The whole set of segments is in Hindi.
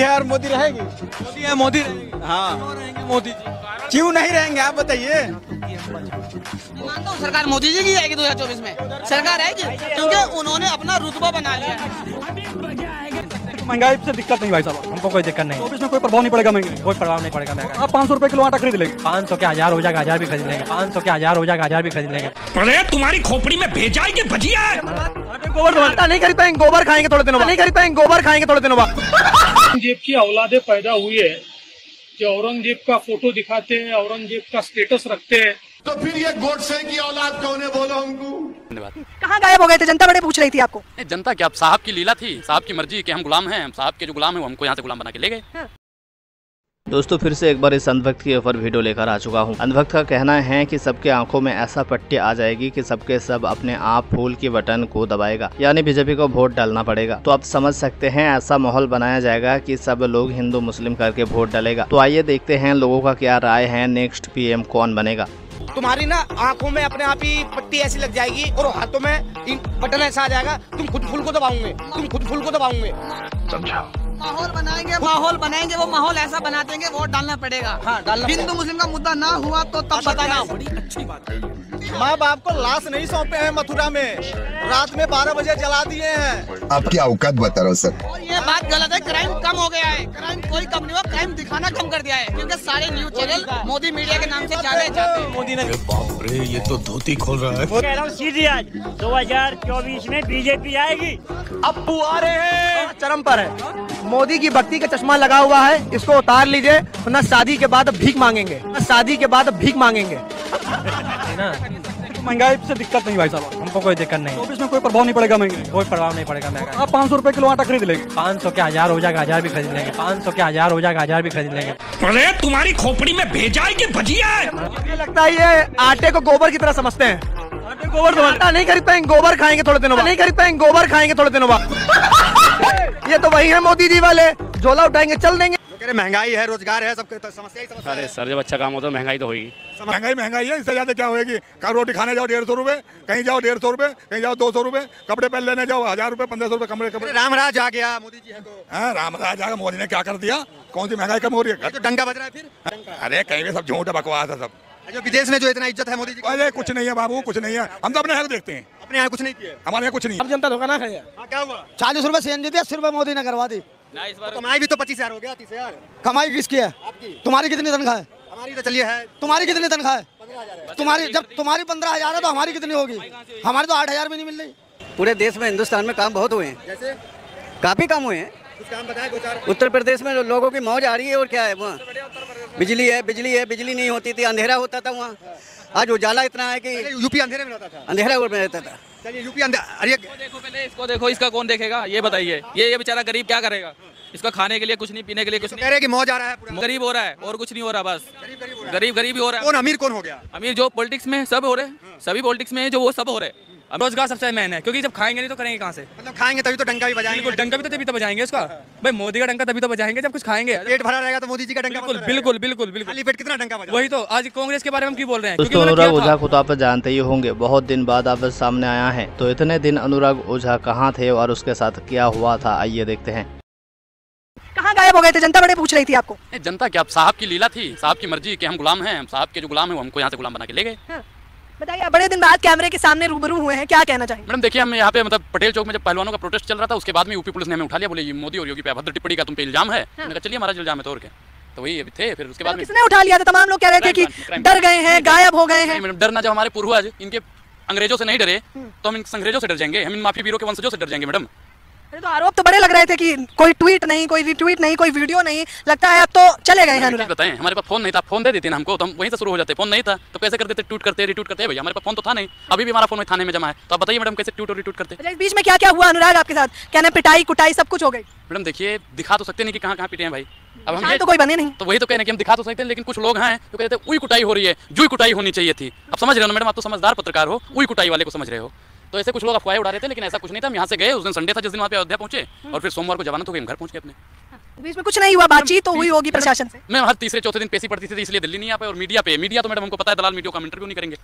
है और मोदी रहेगी। मोदी है, मोदी रहेंगे। हाँ, क्यों रहेंगे मोदी जी? क्यों नहीं रहेंगे आप बताइए। मानता हूँ सरकार मोदी जी की आएगी 2024 में, सरकार आएगी क्योंकि उन्होंने अपना रुतबा बना लिया है। महंगाई से दिक्कत नहीं भाई साहब, हमको कोई दिक्कत नहीं। 24 में कोई प्रभाव नहीं पड़ेगा महंगाई, कोई प्रभाव नहीं पड़ेगा महंगाई। आप 500 रुपए किलो आटा खरीद लेंगे, 500 के 1000 हो जाएगा, 1000 भी खरीद लेंगे। 500 के 1000 हो जाएगा, 1000 भी खरीद लेंगे। अरे तुम्हारी खोपड़ी में भेजा है कि भजिया है? गोबर नहीं खरीद पाएंगे, गोबर खाएंगे थोड़े दिनों बाद, नहीं खरीद पाएंगे, गोबर खाएंगे थोड़े दिनों बाद। औरंगजेब की औलादे पैदा हुई है जो औरंगजेब का फोटो दिखाते हैं, औरंगजेब का स्टेटस रखते हैं, तो फिर ये गोडसे की औलाद कौन है, बोलो हमको। कहाँ गायब हो गए थे? जनता बड़े पूछ रही थी आपको। जनता क्या, अब साहब की लीला थी, साहब की मर्जी कि हम गुलाम हैं, हम साहब के जो गुलाम हैं वो हमको यहाँ से गुलाम बना के ले गए। दोस्तों फिर से एक बार इस अंधभक्त के ऊपर वीडियो लेकर आ चुका हूँ। अंधभक्त का कहना है कि सबके आंखों में ऐसा पट्टी आ जाएगी कि सबके सब अपने आप फूल की बटन को दबाएगा, यानी बीजेपी को वोट डालना पड़ेगा। तो आप समझ सकते हैं ऐसा माहौल बनाया जाएगा कि सब लोग हिंदू मुस्लिम करके वोट डालेगा। तो आइए देखते हैं लोगों का क्या राय है, नेक्स्ट पीएम कौन बनेगा। तुम्हारी ना आंखों में अपने आप ही पट्टी ऐसी लग जाएगी और हाथों में बटन ऐसा आ जाएगा, तुम खुद फूल को दबाओगे, तुम खुद फूल को दबाओगे। समझाओ। माहौल बनाएंगे, वो माहौल ऐसा बना देंगे, वोट डालना पड़ेगा। हाँ, डालना। हिंदू मुस्लिम का मुद्दा ना हुआ तो तब बताना। बड़ी अच्छी बात है। माँ बाप को लाश नहीं सौंपे हैं मथुरा में, रात में 12 बजे जला दिए हैं। आपकी औकात बता रहा हूँ सर। और ये बात गलत है, क्राइम कम हो गया है, क्राइम कोई कम नहीं हुआ, क्राइम दिखाना कम कर दिया है क्योंकि सारे न्यूज चैनल मोदी मीडिया के नाम से जाने जाते हैं। मोदी ने बाप रे, ये तो धोती खोल रहा है। कह रहा हूँ सीधी आज 2024 में बीजेपी आएगी। अब्बू आ रहे हैं, चरम पर है। मोदी की भक्ति का चश्मा लगा हुआ है, इसको उतार लीजिए वरना शादी के बाद भीख मांगेंगे, शादी के बाद भीख मांगेंगे। महंगाई से दिक्कत नहीं भाई साहब, हमको कोई दिक्कत नहीं। 24 में कोई प्रभाव नहीं पड़ेगा महंगाई, कोई प्रभाव नहीं पड़ेगा महंगाई। आप 500 रुपए किलो आटा खरीद लेंगे, 500 के 1000 हो जाएगा, 1000 भी खरीद लेंगे। 500 के 1000 हो जाएगा, 1000 भी खरीद लेंगे। अरे तुम्हारी खोपड़ी में भेजा है कि भजिया है? मुझे लगता है ये आटे को गोबर की तरह समझते हैं। आटे गोबर तो आटा नहीं खरीद पाएंगे, गोबर खाएंगे थोड़े दिनों बाद, नहीं खरीद पाएंगे, गोबर खाएंगे थोड़े दिनों बाद। ये तो वही है मोदी जी वाले, झोला उठाएंगे चल देंगे। महंगाई है, रोजगार है, सबके समस्या ही समस्या। अरे सर जब अच्छा काम हो तो महंगाई तो होगी। महंगाई है, इससे ज्यादा क्या होगी? कल रोटी खाने जाओ 150 रुपए, कहीं जाओ 150 रुपए, कहीं जाओ 200 रुपए, कपड़े पहन लेने जाओ 1000 रुपए, 1500 रुपए कपड़े। रामराज आ गया मोदी जी है तो। रामराज आगा, मोदी ने क्या कर दिया? कौन सी महंगाई कम हो रही है? तो डंका बज रहा है फिर। अरे कहीं भी सब झूठ बकवास है सब। जो विदेश में जो इतना इज्जत है मोदी जी की। अरे कुछ नहीं है बाबू, कुछ नहीं है, हम तो अपने यहाँ देखते हैं, अपने यहाँ कुछ नहीं किया, हमारे यहाँ कुछ नहीं। अब जनता धोखा ना खाए। क्या हुआ? 40 रुपए सीएनजी दी, 80 रुपए मोदी ने करवा दी। कमाई भी तो 25,000 हो गया, 30,000। कमाई किसकी है? तुम्हारी कितनी तनख्वाह है? हमारी तो चलिए है, तुम्हारी कितनी तनख्वाह है? 15,000। तुम्हारी जब तुम्हारी 15,000 है तो हमारी कितनी होगी? हमारी तो 8,000 भी नहीं मिल रही। पूरे देश में हिंदुस्तान में काम बहुत हुए हैं, जैसे काफी काम हुए हैं। कुछ काम बताए दो चार। उत्तर प्रदेश में लोगों की मौज आ रही है और क्या है, वहाँ बिजली है, बिजली नहीं होती थी, अंधेरा होता था वहाँ। आज उजाला इतना है कि यूपी अंधेरे में रहता था, अंधेरा में रहता था। चलिए यूपी अंधेरा। अरे देखो पहले इसको देखो, इसका कौन देखेगा ये बताइए। ये बेचारा गरीब क्या करेगा? इसका खाने के लिए कुछ नहीं, पीने के लिए कुछ नहीं। कह रहे कि मौज आ रहा है पूरा। गरीब हो रहा है और कुछ नहीं हो रहा, बस गरीब ही हो रहा है। कौन अमीर कौन हो गया? अमीर जो पॉलिटिक्स में सब हो रहे हैं, सभी पॉलिटिक्स में जो वो सब हो रहे हैं। अब रोजगार सबसे मेन है, क्योंकि जब खाएंगे नहीं तो करेंगे कहाँ से? मतलब खाएंगे तभी तो डंका भी बजाएंगे। बिल्कुल, डंका भी तो तभी तो बजाएंगे इसका। भाई मोदी का डंका तभी तो बजाएंगे जब कुछ खाएंगे। पेट भरा रहेगा तो मोदी जी का डंका बिल्कुल। खाली पेट कितना डंका बजा? वही तो आज कांग्रेस के बारे में हम क्यों बोल रहे हैं? दोस्तों अनुराग ओझा को तो आप जानते ही होंगे, बहुत दिन बाद अब सामने आया है। तो इतने दिन अनुराग ओझा कहाँ थे और उसके साथ क्या हुआ था, आइए देखते हैं। कहाँ गायब हो गए थे? जनता बड़े पूछ रही थी आपको। जनता क्या, अब साहब की लीला थी, साहब की मर्जी कि हम गुलाम हैं, हम साहब के जो गुलाम हैं वो हमको यहाँ से गुलाम बना के ले गए। बताइए, बड़े दिन बाद कैमरे के सामने रूबरू हुए हैं, क्या कहना चाहेंगे? मैडम देखिए, हम यहाँ पे मतलब पटेल चौक में जब पहलवानों का प्रोटेस्ट चल रहा था, उसके बाद में यूपी पुलिस ने हमें उठा लिया, बोले ये मोदी और योगी पे अभद्र टिप्पणी का तुम पे इल्जाम है। मैंने कहा चलिए हमारा इल्जाम है तो और क्या, तो वही अभी थे। फिर उसके बाद किसने उठा लिया था? तमाम लोग कह रहे थे कि डर गए हैं, गायब हो गए हैं। मैडम डरना, जब हमारे पूर्वज इनके अंग्रेजों से नहीं डरे तो हम इन अंग्रेजों से डर जाएंगे, हम इन माफी वीरों के वंशजों से डर जाएंगे। मैडम तो आरोप तो बड़े लग रहे थे कि कोई ट्वीट नहीं, कोई रिट्वीट नहीं, कोई वीडियो नहीं, लगता है अब तो चले गए हैं। बताएं, हमारे पास फोन नहीं था, फोन दे देते ना हमको तो हम वहीं से शुरू हो जाते। फोन नहीं था तो कैसे कर देते? ट्वीट करते, रिट्वीट करते। भैया हमारे पास फोन तो था नहीं, अभी भी हमारा फोन थाने में जमा है, तो आप बताइए मैडम कैसे ट्वीट और रिट्वीट करते? इस बीच में क्या क्या हुआ अनुराग आपके साथ? कहने पिटाई कुटाई सब कुछ हो गई। मैडम देखिए, दिखा तो सकते नहीं कि कहाँ कहाँ पिटे हैं भाई। अब हम तो कोई बने नहीं, तो वही तो कहने कि हम दिखा तो सकते हैं, लेकिन कुछ लोग हैं जो कहते हैं उई कुटाई हो रही है, जुई कुटाई होनी चाहिए थी। अब समझ रहे हो ना मैडम, आप तो समझदार पत्रकार हो, उई कुटाई वाले को समझ रहे हो। तो ऐसे कुछ लोग अफवाहें उड़ा रहे थे, लेकिन ऐसा कुछ नहीं था। हम यहाँ से गए, उस दिन संडे था जिस दिन वहाँ पे अयोध्या पहुंचे, और फिर सोमवार को जवानत हो गई, हम घर पहुंच गए अपने। बीच में कुछ नहीं हुआ, बातचीत तो हुई होगी प्रशासन से। मैं हर तीसरे चौथे दिन पेशी पड़ती थी इसलिए दिल्ली नहीं आ पाए। और मीडिया तो मैडम हमको पता है दलाल मीडिया का इंटरव्यू नहीं करेंगे।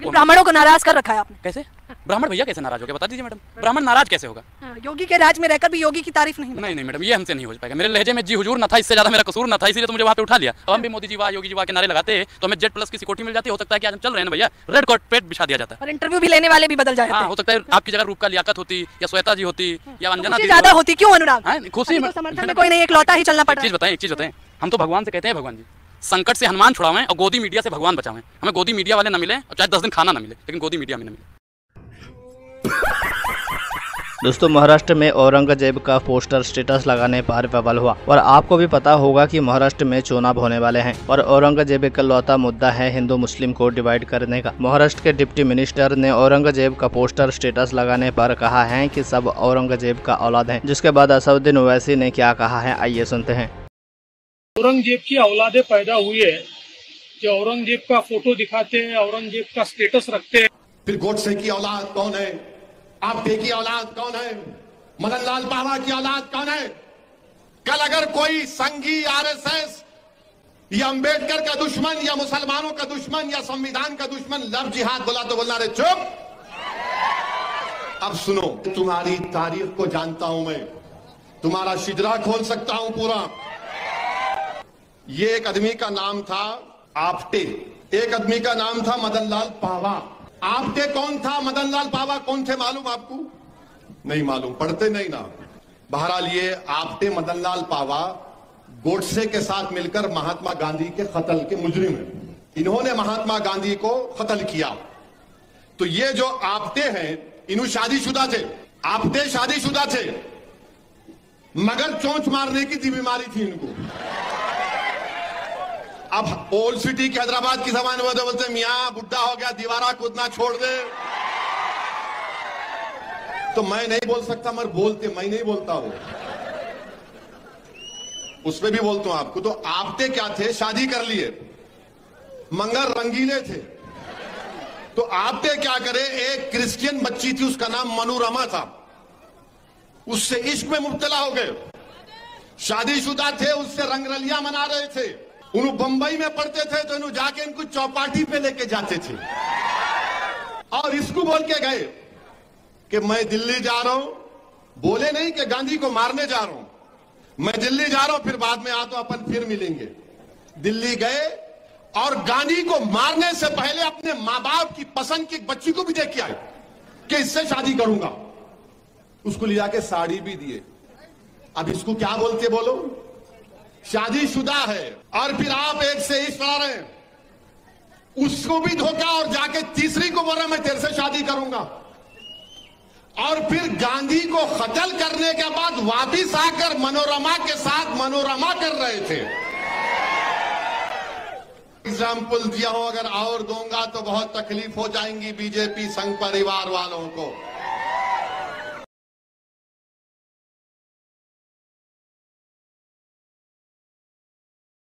ब्राह्मणों को नाराज कर रखा है आपने। कैसे? ब्राह्मण भैया कैसे नाराज हो गए बता दीजिए मैडम। ब्राह्मण नाराज कैसे होगा? योगी के राज में रहकर भी योगी की तारीफ नहीं। नहीं मैडम, ये हमसे नहीं हो पाएगा। मेरे लहजे में जी हुजूर न था, इससे ज्यादा मेरा कसूर न था, इसलिए तो मुझे वहाँ पे उठा लिया। अब हम भी मोदी जी वाह योगी जी वाह के नारे लगाते तो हमें जेड+ की सिक्योरिटी मिल जाती। हो सकता है कि आज हम चल रहे हैं ना भैया, रेड कार्पेट बिछा दिया जाता। और इंटरव्यू भी लेने वाले भी बदल जाते। हो सकता है आपकी जगह रूपका लियाकत होती या श्वेता जी होती या अंजना ज्यादा होती। क्यों अनुराग? खुशी समर्थन में कोई नहीं, इकलौता ही चलना पड़ा। एक चीज बताएं, हम तो भगवान से कहते हैं भगवान जी संकट से हनुमान छुड़ावें और गोदी मीडिया से भगवान बचावें। हमें गोदी मीडिया वाले न मिले और चाहे 10 दिन खाना न मिले, लेकिन गोदी मीडिया में न मिले। दोस्तों, महाराष्ट्र में औरंगजेब का पोस्टर स्टेटस लगाने पर बवाल हुआ। और आपको भी पता होगा कि महाराष्ट्र में चुनाव होने वाले हैं और औरंगजेब इकलौता मुद्दा है हिंदू मुस्लिम को डिवाइड करने का। महाराष्ट्र के डिप्टी मिनिस्टर ने औरंगजेब का पोस्टर स्टेटस लगाने पर कहा है कि सब औरंगजेब का औलाद है। जिसके बाद असदुद्दीन ओवैसी ने क्या कहा है, आइए सुनते हैं। औरंगजेब की औलादे पैदा हुई है कि औरंगजेब का फोटो दिखाते हैं, औरंगजेब का स्टेटस रखते हैं। फिर गोडसे की औलाद कौन है? आपटे की औलाद कौन है? मदन लाल पावा की औलाद कौन है? कल अगर कोई संघी आरएसएस या अंबेडकर का दुश्मन या मुसलमानों का दुश्मन या संविधान का दुश्मन लफ्ज जिहाद बोला तो बोलना रे चुप। अब सुनो, तुम्हारी तारीख को जानता हूं मैं, तुम्हारा शिजरा खोल सकता हूं पूरा। ये एक आदमी का नाम था आपटे, एक आदमी का नाम था मदन लाल पावा। आपटे कौन था, मदन लाल पावा कौन थे मालूम आपको? नहीं मालूम, पढ़ते नहीं ना। बहरहाल ये आपटे मदन लाल पावा गोडसे के साथ मिलकर महात्मा गांधी के कत्ल के मुजरिम हैं। इन्होंने महात्मा गांधी को कत्ल किया। तो ये जो आपटे हैं इन्हों शादीशुदा थे, आपटे शादीशुदा थे, मगर चोंच मारने की बीमारी थी इनको। अब ओल्ड सिटी के हैदराबाद की जबान में बोलते मियां बुढ़ा हो गया, दीवारा कूदना छोड़ दे। तो मैं नहीं बोल सकता, मगर बोलते मैं नहीं बोलता हूं, उसमें भी बोलता हूं आपको। तो आपटे क्या थे, शादी कर लिए मगर रंगीले थे। तो आपटे क्या करे, एक क्रिश्चियन बच्ची थी उसका नाम मनोरमा था, उससे इश्क में मुब्तला हो गए। शादीशुदा थे, उससे रंगरलियां मना रहे थे। उन्होंने बंबई में पढ़ते थे तो इन्होंने जाके इनको चौपाटी पे लेके जाते थे और इसको बोल के गए कि मैं दिल्ली जा रहा हूं। बोले नहीं कि गांधी को मारने जा रहा हूं, मैं दिल्ली जा रहा हूं, फिर बाद में आ तो अपन फिर मिलेंगे। दिल्ली गए और गांधी को मारने से पहले अपने मां बाप की पसंद की बच्ची को भी देख के आए कि इससे शादी करूंगा। उसको ले जाके साड़ी भी दिए। अब इसको क्या बोलते बोलो, शादीशुदा है और फिर आप एक से इश्क करा रहे हैं, उसको भी धोखा और जाके तीसरी को बोल रहा मैं तेरे से शादी करूंगा। और फिर गांधी को कत्ल करने के बाद वापिस आकर मनोरमा के साथ मनोरमा कर रहे थे। एग्जाम्पल दिया हूं, अगर और दूंगा तो बहुत तकलीफ हो जाएंगी बीजेपी संघ परिवार वालों को।